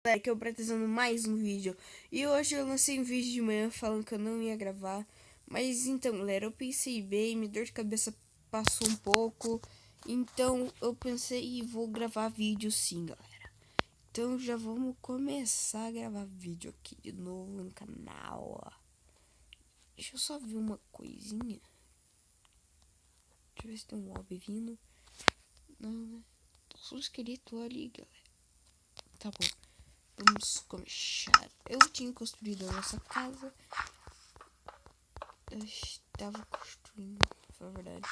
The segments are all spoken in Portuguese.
Galera, que eu pretendo mais um vídeo. E hoje eu lancei um vídeo de manhã falando que eu não ia gravar. Mas então, galera, eu pensei bem, minha dor de cabeça passou um pouco. Então eu pensei e vou gravar vídeo sim, galera. Então já vamos começar a gravar vídeo aqui de novo no canal, ó. Deixa eu só ver uma coisinha. Deixa eu ver se tem um mob vindo. Não, né? Só um esqueleto ali, galera. Tá bom. Vamos começar. Eu tinha construído a nossa casa. Eu estava construindo, foi verdade.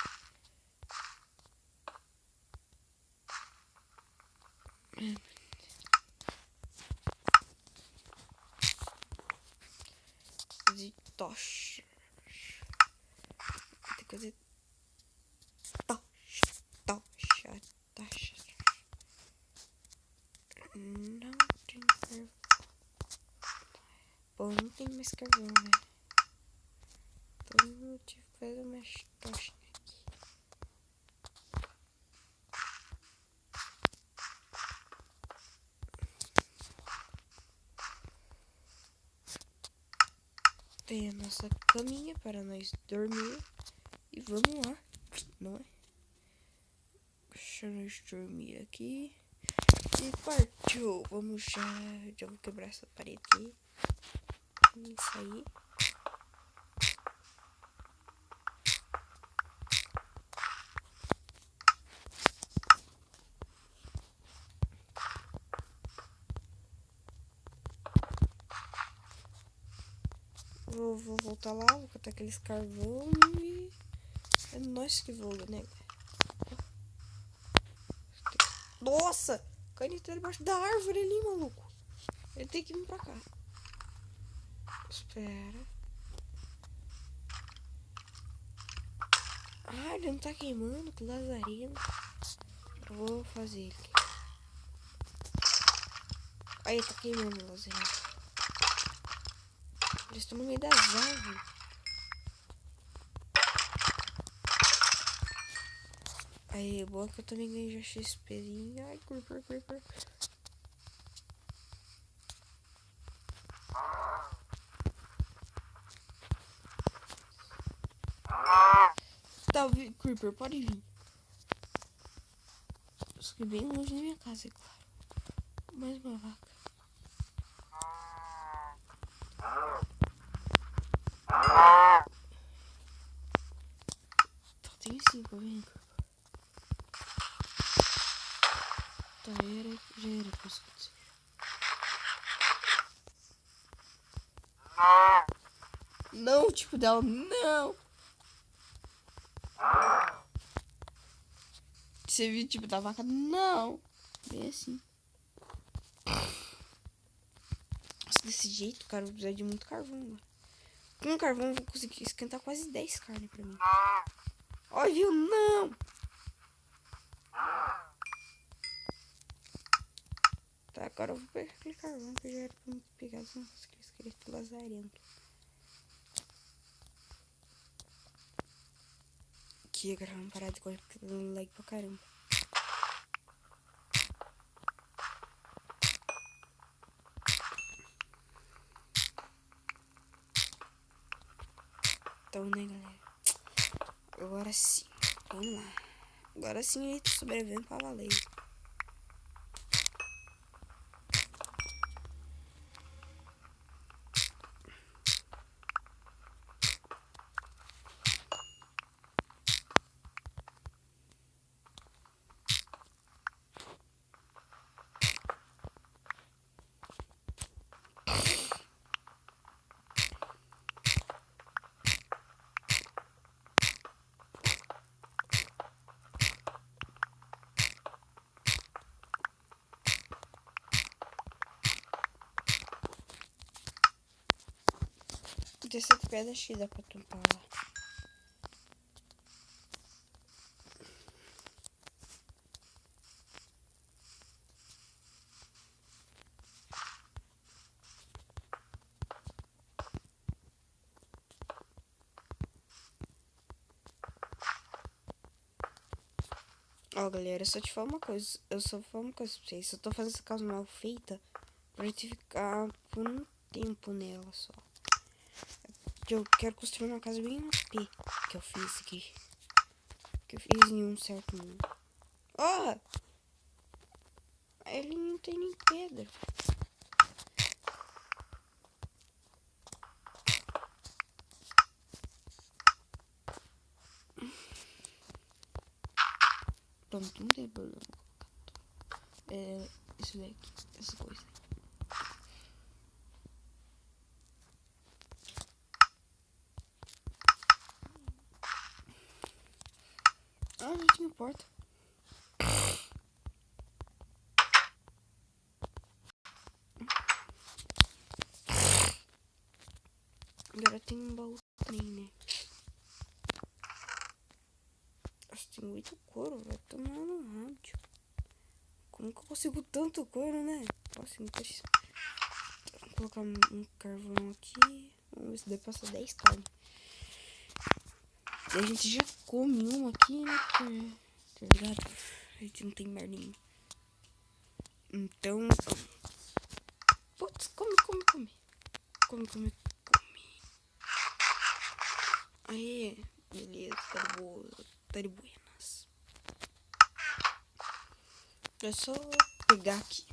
Fazer tocha. Tem que fazer tocha, tocha, tocha. Não tem carvão. Bom, não tem mais carvão, né? Então eu tive que fazer umas tochas aqui. Tem a nossa caminha para nós dormir. E vamos lá, não é? Deixa nós dormir aqui. E partiu. Vamos já vou quebrar essa parede aqui. Isso aí. Vou voltar lá, vou catar aqueles carvão e é nós que voa, né? Nossa! Caneta tá debaixo da árvore ali, maluco. Ele tem que vir pra cá. Espera. Ah, ele não tá queimando, que lazarino. Eu vou fazer ele. Aí, tá queimando o lazarino. Eles estão no meio das árvores. Aí, boa que eu também ganhei já XPzinho. Ai, creeper. Tá, creeper, pode vir. Só que bem longe da minha casa, é claro. Mais uma vaca. Só tem 5, vem. Tá, já era pra isso acontecer. Não, tipo dela, não. Você viu tipo da vaca? Não. Bem assim. Nossa, desse jeito, cara, eu vou precisar de muito carvão agora. Com um carvão eu vou conseguir esquentar quase 10 carnes pra mim. Ó, viu? Não. Tá, agora eu vou pegar aquele carvão que já era pra mim pegar aquele esqueleto lazarento. Aqui, agora vamos parar de correr porque tá dando lag pra caramba. Então, né, galera? Agora sim. Vamos lá. Agora sim a gente tá sobrevivendo pra valer. Dessa pedra acho que dá pra tampar lá. Ó, galera, eu só te falo uma coisa. Eu só falo uma coisa pra vocês. Se eu tô fazendo essa casa mal feita, pra gente ficar por um tempo nela só. Que eu quero construir uma casa bem OP que eu fiz aqui. Que eu fiz em um certo mundo. Ó! Ele não tem nem pedra. Pronto, não tem problema. Isso daqui, essa coisa. Já tinha porta. Agora tem um baú também, né? Nossa, tem muito couro, vai tomar no rádio. Como que eu consigo tanto couro, né? Nossa, não precisa. Vou colocar um carvão aqui. Vamos ver se dá pra passar 10 carnes. E a gente já come uma aqui, né? Tá ligado? A gente não tem mais nenhum. Então. Putz, come. Come. Aí, beleza, tá de buenas. É só pegar aqui.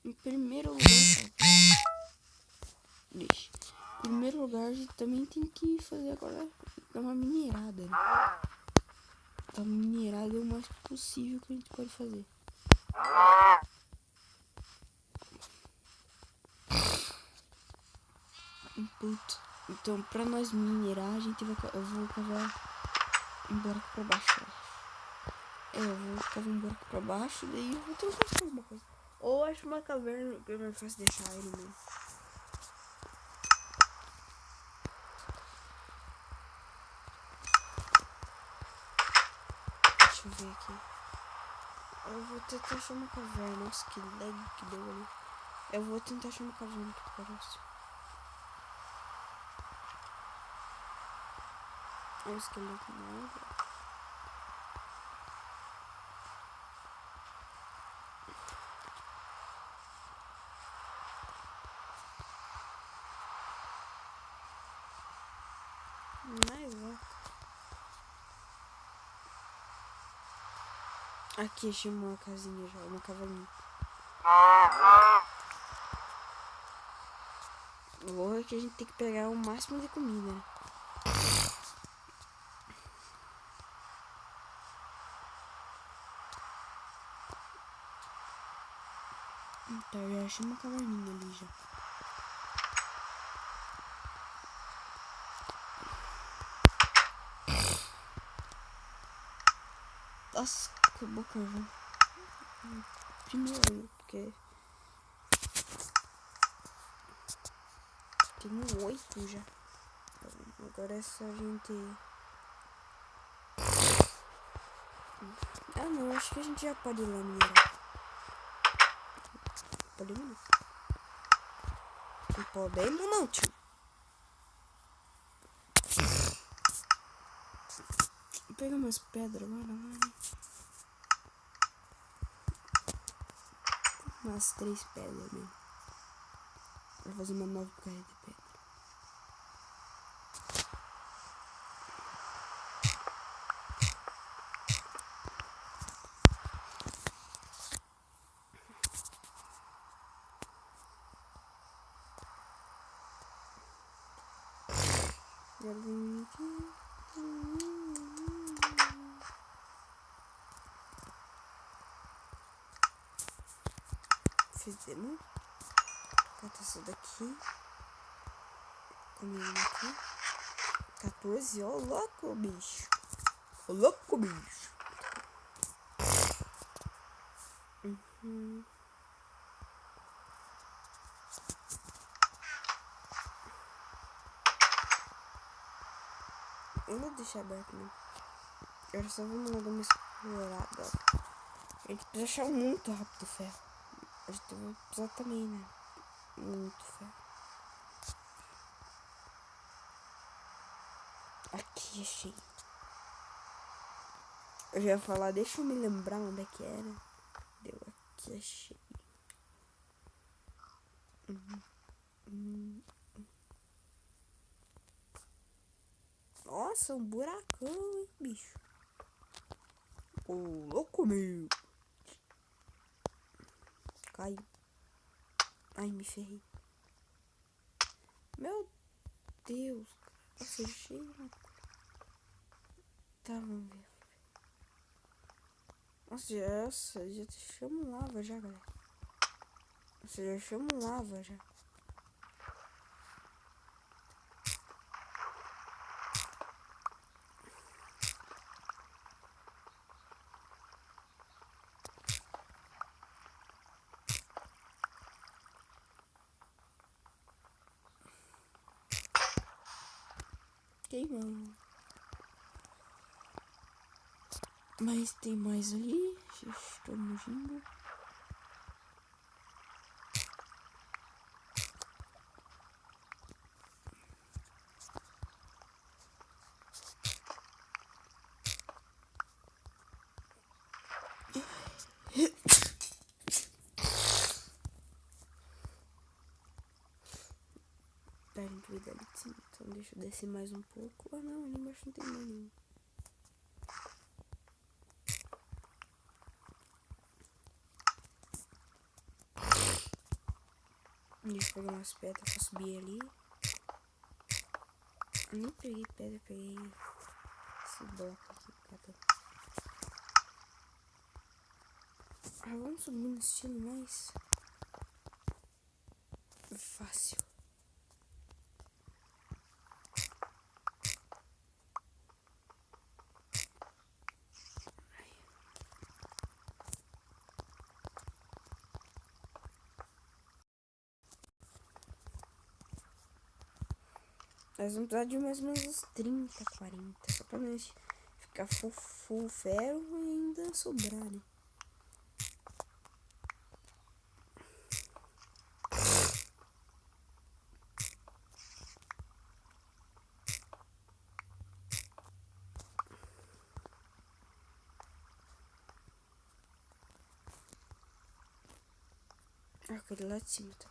Em primeiro lugar, deixa. Em primeiro lugar, a gente também tem que fazer agora uma minerada. Né? A minerada é o mais possível que a gente pode fazer. Puto. Então, pra nós minerar, eu vou cavar um buraco pra baixo. Eu vou cavar um buraco pra baixo, daí eu vou tentar fazer alguma coisa. Ou acho uma caverna que é mais fácil deixar ele mesmo. Deixa eu ver aqui. Eu vou tentar achar uma caverna. Nossa, que lag que deu ali. Eu vou tentar achar uma caverna aqui próximo. Olha o esqueleto na água. Mais vaca. Aqui achei uma casinha já, uma caverninha. O bom é que a gente tem que pegar o máximo de comida, né? Então, eu já achei uma caverninha ali já. Nossa, acabou o carvão. Primeiro, porque tem 8 já. Agora é só a gente... Ah não, acho que a gente já pode ir lá minerar. Podemos não? Podemos não, tio. Vou pegar umas pedras, bora. Umas 3 pedras mesmo. Pra fazer uma nova carga de pedra. Já vim aqui. Fizemos. Cata essa daqui. Comi uma aqui. 14, ó, louco, bicho. Ô, louco, bicho. Eu não vou deixar aberto, não. Eu só vou mandar uma explorada. A gente precisa achar muito rápido ferro. A gente vai precisar também, né? Muito ferro. Aqui, achei. Eu já ia falar, deixa eu me lembrar onde é que era. Deu aqui, achei. Nossa, um buracão, hein, bicho. Ô, louco, meu. Caiu. Ai, me ferrei. Meu Deus. Nossa, cheio. Tá, vamos ver. Nossa, já chamo lava já, galera. Nossa, já chamo lava já. Queimando. Mas tem mais ali. Estamos indo. Tá, a gente vai dar ali de cima. Então deixa eu descer mais um pouco. Ah não, ali embaixo não tem mais nenhum. Deixa eu pegar umas pedras pra subir ali. Eu nem peguei pedra, peguei esse bloco aqui. Cadê? Ah, vamos subir no estilo mais fácil. Nós vamos precisar de mais ou menos uns 30, 40. Só pra nós ficar full ferro e ainda sobrar, né? Ah, aquele lá de cima tá.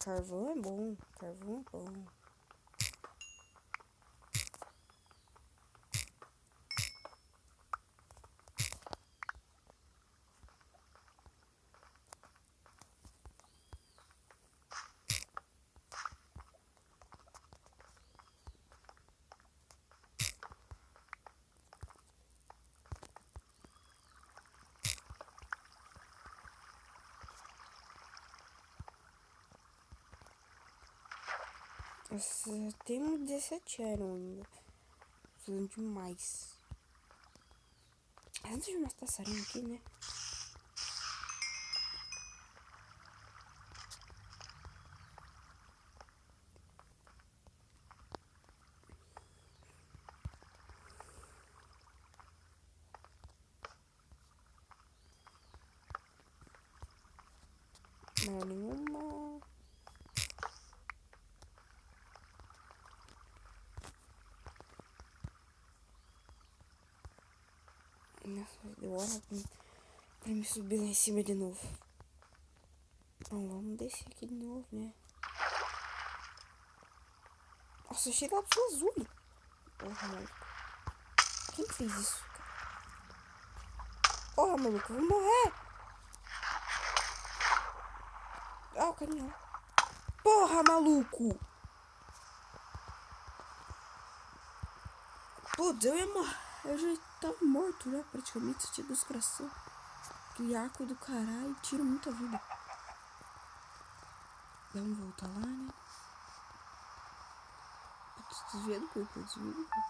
Carvão é bom. Carvão é bom. Nossa, temos 17 anos ainda. Precisando de mais. Antes de umas passarinhos aqui, né? Não, nenhuma. Nossa, deu hora pra me subir lá em cima de novo. Então vamos descer aqui de novo, né? Nossa, achei lápis azul. Porra, maluco. Quem fez isso? Porra, maluco, eu vou morrer. Ah, o caminhão. Porra, maluco. Putz, eu ia morrer. Eu já tava morto, né? Praticamente, tinha dos coração. Aquele arco do caralho tira muita vida. Vamos voltar lá, né? Putz, desvia do corpo, desvia do corpo.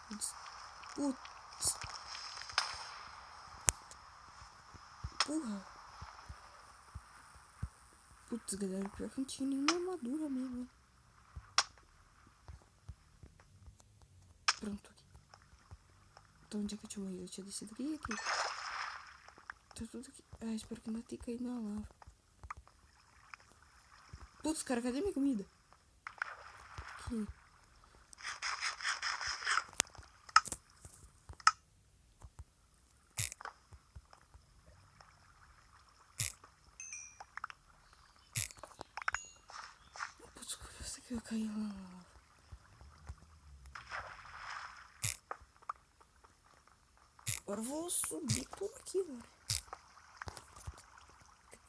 Putz. Porra. Putz, galera, pior que não tinha nenhuma armadura mesmo. Pronto, aqui. Então onde é que eu tinha morrido? Eu tinha descido aqui e aqui. Tá tudo aqui. Ah, espero que não tenha caído na lava. Putz, cara, cadê minha comida? Aqui. Putz, eu sei que eu caí lá na lava. Agora eu vou subir por aqui, mano.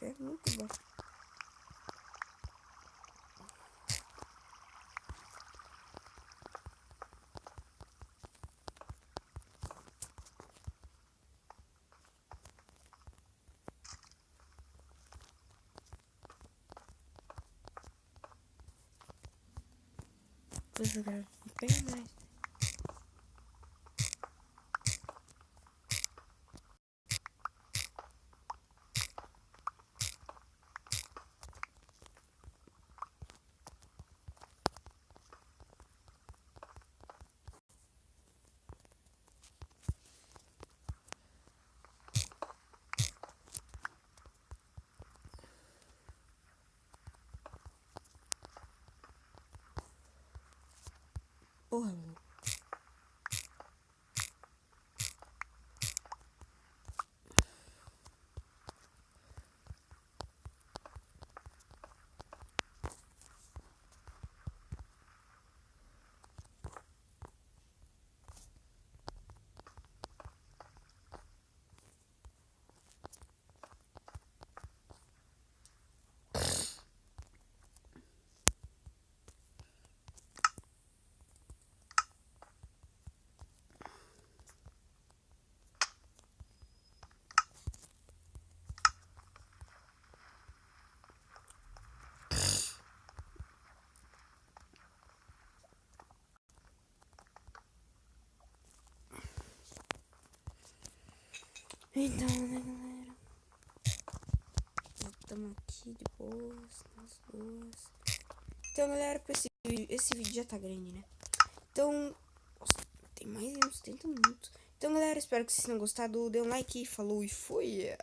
É muito bom. Vou jogar um pé mais. Porra, mano. Então, né, galera? Estamos aqui de boas, nas boas. Então, galera, esse vídeo já tá grande, né? Então, nossa, tem mais de uns 30 minutos. Então, galera, espero que vocês tenham gostado. Dê um like, falou e fui!